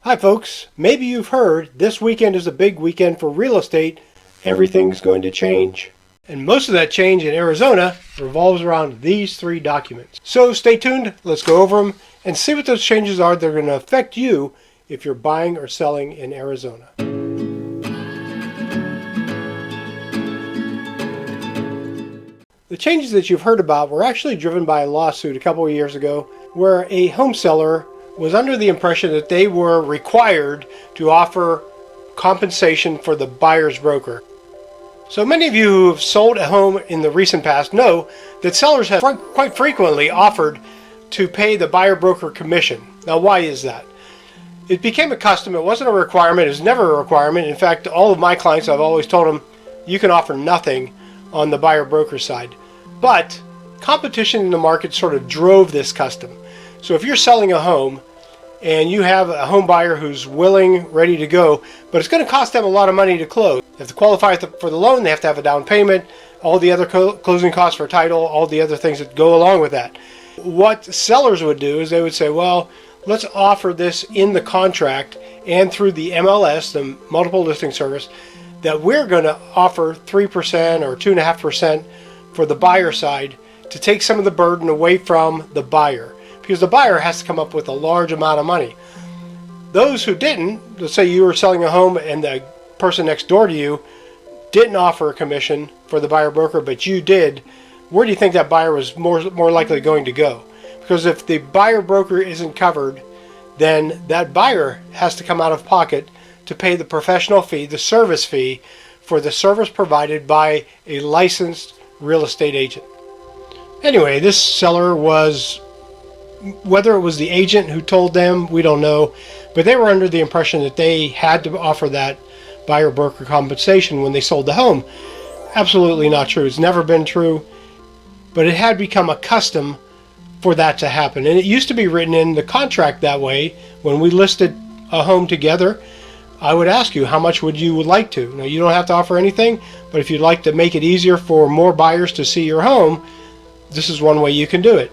Hi folks, maybe you've heard this weekend is a big weekend for real estate. Everything's going to change. And most of that change in Arizona revolves around these three documents. So stay tuned, let's go over them and see what those changes are that are going to affect you if you're buying or selling in Arizona. The changes that you've heard about were actually driven by a lawsuit a couple of years ago where a home seller was under the impression that they were required to offer compensation for the buyer's broker. So many of you who have sold a home in the recent past know that sellers have quite frequently offered to pay the buyer broker commission. Now, why is that? It became a custom. It wasn't a requirement. It was never a requirement. In fact, all of my clients, I've always told them, you can offer nothing on the buyer broker side. But competition in the market sort of drove this custom. So if you're selling a home and you have a home buyer who's willing, ready to go, but it's going to cost them a lot of money to close. They have to qualify for the loan, they have to have a down payment, all the other closing costs for title, all the other things that go along with that. What sellers would do is they would say, well, let's offer this in the contract and through the MLS, the multiple listing service, that we're going to offer 3% or 2.5% for the buyer side to take some of the burden away from the buyer. Because the buyer has to come up with a large amount of money. Those who didn't, let's say you were selling a home and the person next door to you didn't offer a commission for the buyer broker, but you did, where do you think that buyer was more likely going to go? Because if the buyer broker isn't covered, then that buyer has to come out of pocket to pay the professional fee, the service fee, for the service provided by a licensed real estate agent. Anyway, this seller was, whether it was the agent who told them, we don't know, but they were under the impression that they had to offer that buyer broker compensation when they sold the home. Absolutely not true. It's never been true, but it had become a custom for that to happen. And it used to be written in the contract that way. When we listed a home together, I would ask you, how much would you like to? Now, you don't have to offer anything, but if you'd like to make it easier for more buyers to see your home, this is one way you can do it.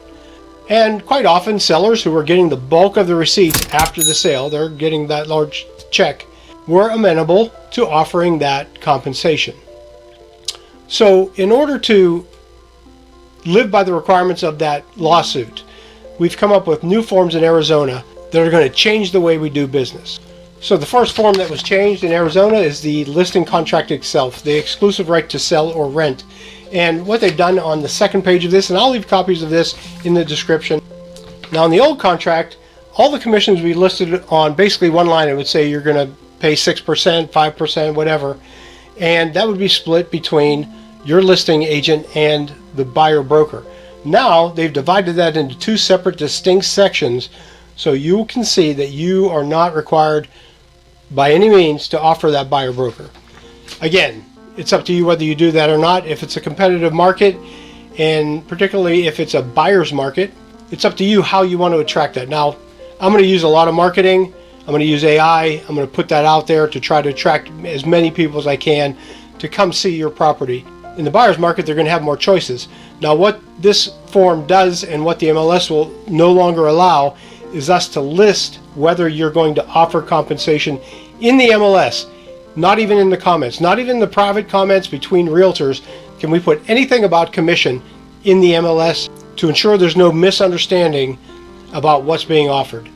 And quite often, sellers who were getting the bulk of the receipts after the sale, they're getting that large check, were amenable to offering that compensation. So in order to live by the requirements of that lawsuit, we've come up with new forms in Arizona that are going to change the way we do business. So the first form that was changed in Arizona is the listing contract itself, the exclusive right to sell or rent. And what they've done on the second page of this, and I'll leave copies of this in the description. Now in the old contract, all the commissions we listed on basically one line. It would say you're going to pay 6%, 5%, whatever. And that would be split between your listing agent and the buyer broker. Now they've divided that into two separate distinct sections, so you can see that you are not required by any means to offer that buyer broker. Again, it's up to you whether you do that or not. If it's a competitive market, and particularly if it's a buyer's market, it's up to you how you want to attract that. Now, I'm going to use a lot of marketing. I'm going to use AI. I'm going to put that out there to try to attract as many people as I can to come see your property. In the buyer's market, they're going to have more choices. Now, what this form does and what the MLS will no longer allow is us to list whether you're going to offer compensation in the MLS. Not even in the comments, not even the private comments between realtors can we put anything about commission in the MLS to ensure there's no misunderstanding about what's being offered.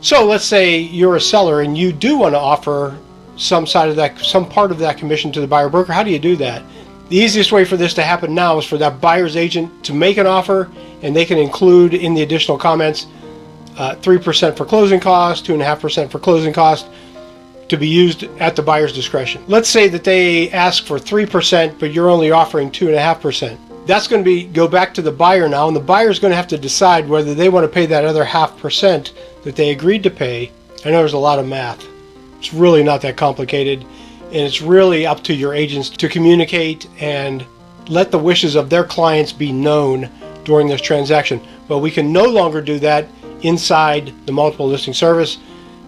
So let's say you're a seller and you do want to offer some part of that commission to the buyer broker. How do you do that? The easiest way for this to happen now is for that buyer's agent to make an offer, and they can include in the additional comments 3% for closing costs, 2.5% for closing costs, to be used at the buyer's discretion. Let's say that they ask for 3%, but you're only offering 2.5%. That's going to go back to the buyer now, and the buyer's going to have to decide whether they want to pay that other 0.5% that they agreed to pay. I know there's a lot of math. It's really not that complicated, and it's really up to your agents to communicate and let the wishes of their clients be known during this transaction. But we can no longer do that inside the multiple listing service.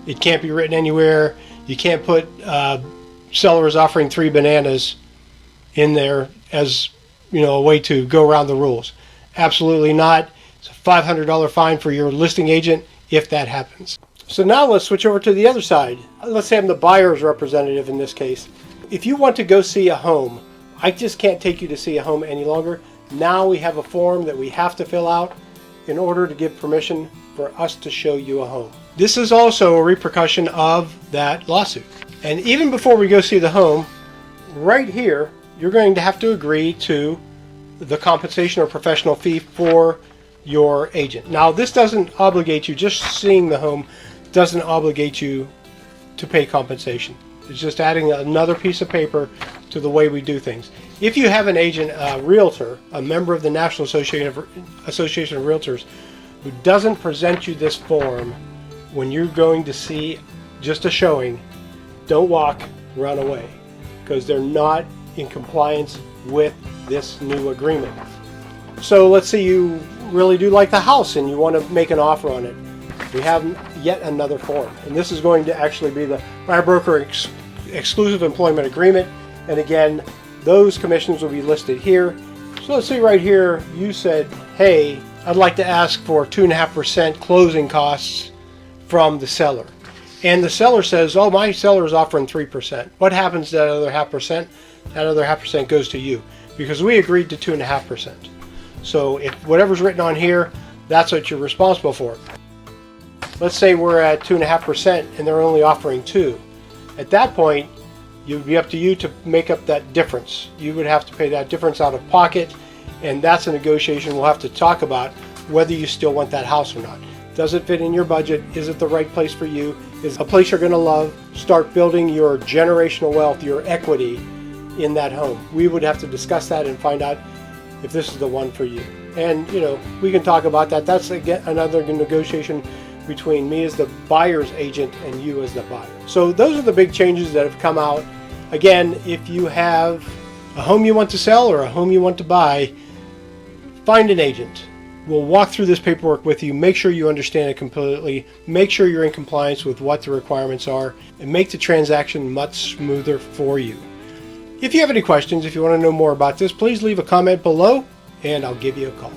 It can't be written anywhere. You can't put sellers offering 3 bananas in there as a way to go around the rules. Absolutely not. It's a $500 fine for your listing agent if that happens. So now let's switch over to the other side. Let's say I'm the buyer's representative in this case. If you want to go see a home, I just can't take you to see a home any longer. Now we have a form that we have to fill out in order to give permission for us to show you a home. This is also a repercussion of that lawsuit. And even before we go see the home, right here, you're going to have to agree to the compensation or professional fee for your agent. Now, this doesn't obligate you, just seeing the home doesn't obligate you to pay compensation. It's just adding another piece of paper to the way we do things. If you have an agent, a realtor, a member of the National Association of Realtors, who doesn't present you this form when you're going to see just a showing, don't walk, run away, because they're not in compliance with this new agreement. So let's say you really do like the house and you want to make an offer on it. We have yet another form, and this is going to actually be the buyer broker exclusive employment agreement. And again, those commissions will be listed here. So let's say right here you said, hey, I'd like to ask for 2.5% closing costs from the seller. And the seller says, oh, my seller is offering 3%. What happens to that other 0.5%? That other 0.5% goes to you, because we agreed to 2.5%. So if whatever's written on here, that's what you're responsible for. Let's say we're at 2.5% and they're only offering 2%. At that point, it would be up to you to make up that difference. You would have to pay that difference out of pocket, and that's a negotiation we'll have to talk about, whether you still want that house or not. Does it fit in your budget? Is it the right place for you? Is it a place you're going to love? Start building your generational wealth, your equity in that home. We would have to discuss that and find out if this is the one for you. And we can talk about that. That's again another negotiation between me as the buyer's agent and you as the buyer. So those are the big changes that have come out. Again, if you have a home you want to sell or a home you want to buy, find an agent. We'll walk through this paperwork with you, make sure you understand it completely, make sure you're in compliance with what the requirements are, and make the transaction much smoother for you. If you have any questions, if you want to know more about this, please leave a comment below and I'll give you a call.